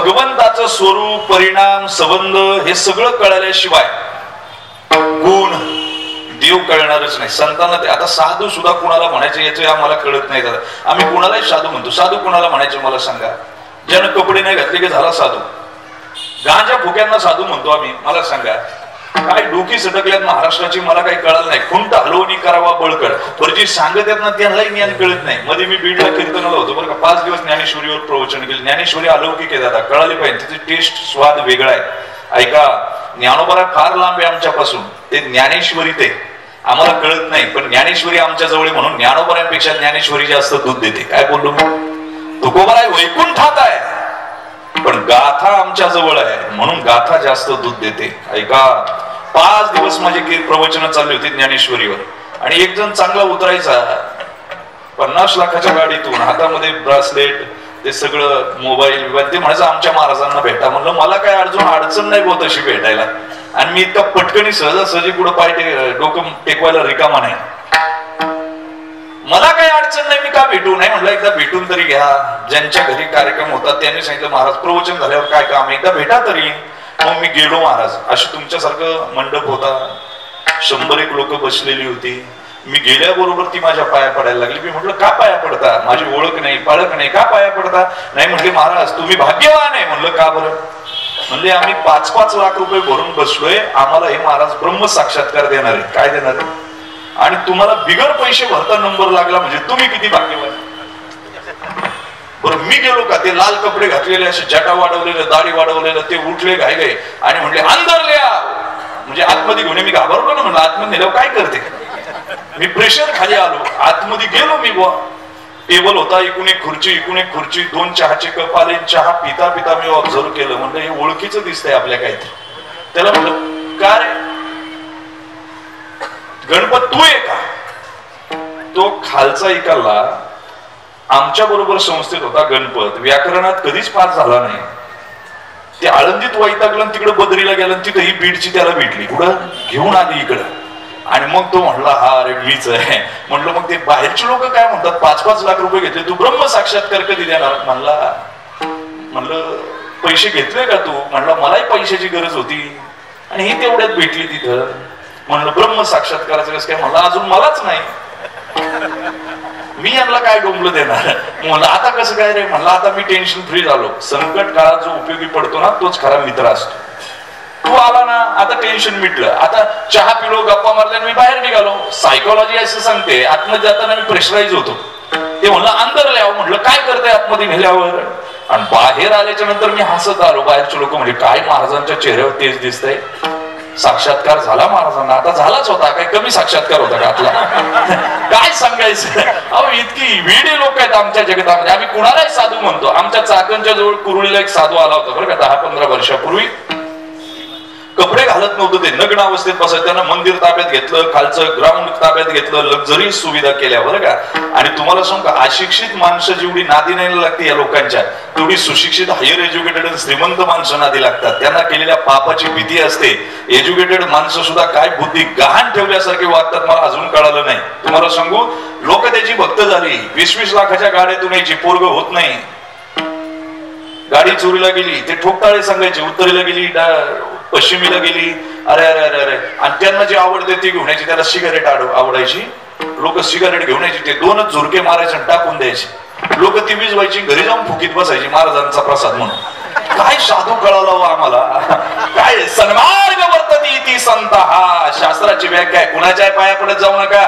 भगवंताचं स्वरूप, परिणाम, संबंध हे सगळं कळल्याशिवाय गुण देव कळणारच नाही. संतांना ते आता साधू सुद्धा कुणाला म्हणायचे याचे आम्हाला कळत नाही. दादा आम्ही कुणालाही साधू म्हणतो. साधू कुणाला म्हणायचे मला सांगा? ज्यानं कपडे नाही घातले की झाला साधू. गांजा फुक्यांना साधू म्हणतो आम्ही. मला सांगा काय डोकी सटकल्यात महाराष्ट्राची मला काही कळलं नाही. खुंट हलवणी करावा बळकट. बरं जी सांगत आहेत ना त्यांनाही ज्ञान कळत नाही. मध्ये मी बीडला कीर्तनाला होतो बरं का. 5 दिवस ज्ञानेश्वरीवर प्रवचन केलं. ज्ञानेश्वरी अलौकिक आहे दादा, कळाली पाहिजे. तिचे टेस्ट स्वाद वेगळा आहे. ऐका, ज्ञानोबा फार लांब आहे आमच्यापासून. ते ज्ञानेश्वरी ते आम्हाला कळत नाही, पण ज्ञानेश्वरी आमच्या जवळ म्हणून ज्ञानोबऱ्यांपेक्षा ज्ञानेश्वरी जास्त दूध देते. काय बोललो तुकोबा आहे वैकुंठात आहे, पण गाथा आमच्या जवळ आहे म्हणून गाथा जास्त दूध देते. ऐका, 5 दिवस माझे प्रवचन चालली होती ज्ञानेश्वरीवर. आणि एक जण चांगला उतरायचा 50 लाखाच्या गाडीतून, हातामध्ये ब्रासलेट, ते सगळं मोबाईल ते म्हणायचं आमच्या महाराजांना भेटा. म्हणलं मला काय अडचण नाही बोल तशी भेटायला. आणि मी इतका पटकनी सहजासहजी पुढे पाय डोकं टेकवायला रिकामा नाही. मला काही अडचण नाही, मी का भेटू नाही. म्हटलं एकदा भेटून तरी घ्या. ज्यांच्या घरी कार्यक्रम होता त्यांनी सांगितलं महाराज प्रवचन झाल्यावर काय काम, एकदा भेटा तरी. मग मी गेलो महाराज. अशी तुमच्यासारखं मंडप होता, 100 लोक बसलेली होती. मी गेल्याबरोबर ती माझ्या पाया पडायला लागली. मी म्हटलं का पाया पडता? माझी ओळख नाही पाळख नाही, का पाया पडता? नाही म्हटले महाराज तुम्ही भाग्यवान आहे. म्हणलं का बरं? म्हणले आम्ही 5-5 लाख रुपये भरून बसलोय, आम्हाला हे महाराज ब्रह्म साक्षात्कार देणार आहे. काय देणार आहे? आणि तुम्हाला बिगर पैसे भरता नंबर लागला म्हणजे तुम्ही किती भाग्यवान. बरं मी गेलो का, ते लाल कपडे घातलेले, असे जटा वाढवलेलं, दाढी वाढवलेलं, ते उठले घायले आणि म्हणले अंदरल्या, म्हणजे आतमध्ये घेऊन. मी घाबरलो ना, म्हणलं आतमध्ये नेल्यावर काय करते. मी प्रेशर खाली आलो, आतमध्ये गेलो मी. बुवा टेबल होता, इकून एक खुर्ची, 2 चहाचे कप आले. चहा पिता पिता मी ऑब्झर्व केलं. म्हणलं हे ओळखीचं दिसतंय आपल्या काहीतरी. त्याला म्हणलं का रे गणपत तू आहे का? तो खालचा इकाला आमच्या बरोबर संस्थेत होता. गणपत व्याकरणात कधीच पास झाला नाही. ते आळंदीत वैतागलं, तिकडे बदरीला गेलं, तिथं ही बीडची त्याला भेटली. कुठं घेऊन आली इकडं. आणि मग तो म्हणला हा अरे मीच आहे. म्हणलं मग ते बाहेरचे लोक काय म्हणतात, 5-5 लाख रुपये घेतले, तू ब्रह्म साक्षात्कार कधी देणार? म्हणलं पैसे घेतले का तू? म्हणलं मलाही पैशाची गरज होती आणि ही तेवढ्यात भेटली तिथं. म्हणलं ब्रह्म साक्षात्काराचं कसं काय? म्हणलं अजून मलाच नाही. मी यांना काय डोंबलं देणार? म्हणलं आता कसं काय रे? म्हणलं आता मी टेन्शन फ्री झालो. संकट काळात जो उपयोगी पडतो ना तोच खरा मित्र असतो. तू आला ना, आता टेन्शन मिटलं. आता चहा पिलो, गप्पा मारल्या, मी बाहेर निघालो. सायकोलॉजी असं सांगते आतमध्ये जाताना मी प्रेशराईज होतो. ते म्हणलं अंदर ल्याव. म्हटलं काय करताय आतमध्ये नेल्यावर? आणि बाहेर आल्याच्या नंतर मी हसत आलो. बाहेरचे लोक म्हणजे काय महाराजांच्या चेहऱ्यावर तेच दिसतंय. साक्षात्कार झाला महाराजांना. आता झालाच होता, काही कमी साक्षात्कार होता का आपला? काय सांगायचं. अहो इतकी वेडे लोक आहेत आमच्या जगतामध्ये. आम्ही कुणालाही साधू म्हणतो. आमच्या चाकणच्या जवळ कुरुळीला एक साधू आला होता बरं का, 10-15 वर्षापूर्वी. कपडे घालत नव्हतं, ते नग्न अवस्थेत बसायचं. त्यांना मंदिर ताब्यात घेतलं, खालचं ग्राउंड ताब्यात घेतलं, लक्झरी सुविधा केल्या बरं का. आणि तुम्हाला सांगू का, अशिक्षित माणसं जेवढी नादी नाही लागते या लोकांच्या, तेवढी सुशिक्षित हायर एज्युकेटेड श्रीमंत माणसं नादी लागतात. त्यांना केलेल्या पापाची भीती असते. एज्युकेटेड माणसं सुद्धा काय बुद्धी गहाण ठेवल्यासारखे वागतात मला अजून कळालं नाही. तुम्हाला सांगू, लोक त्याची भक्त झाली. 20-20 लाखाच्या गाड्यातून यायची, पोरग होत नाही. गाडी चोरीला गेली, ते ठोकताळे सांगायचे. उत्तरेला गेली, पश्चिमेला गेली. अरे अरे अरे अरे. आणि त्यांना जे आवडते ते घेऊन यायची. त्याला सिगारेट आवडायची. लोक सिगारेट घेऊन यायची, ते 2च झुरके मारायचे आणि टाकून द्यायचे. लोक ती विजवायची, घरी जाऊन फुकीत बसायची महाराजांचा प्रसाद म्हणून. काय साधू कळाला हो आम्हाला. काय सन्मार्ग वर्तती ती संत. हा शास्त्राची व्याख्या आहे. कुणाच्या पाया पडत जाऊ नका.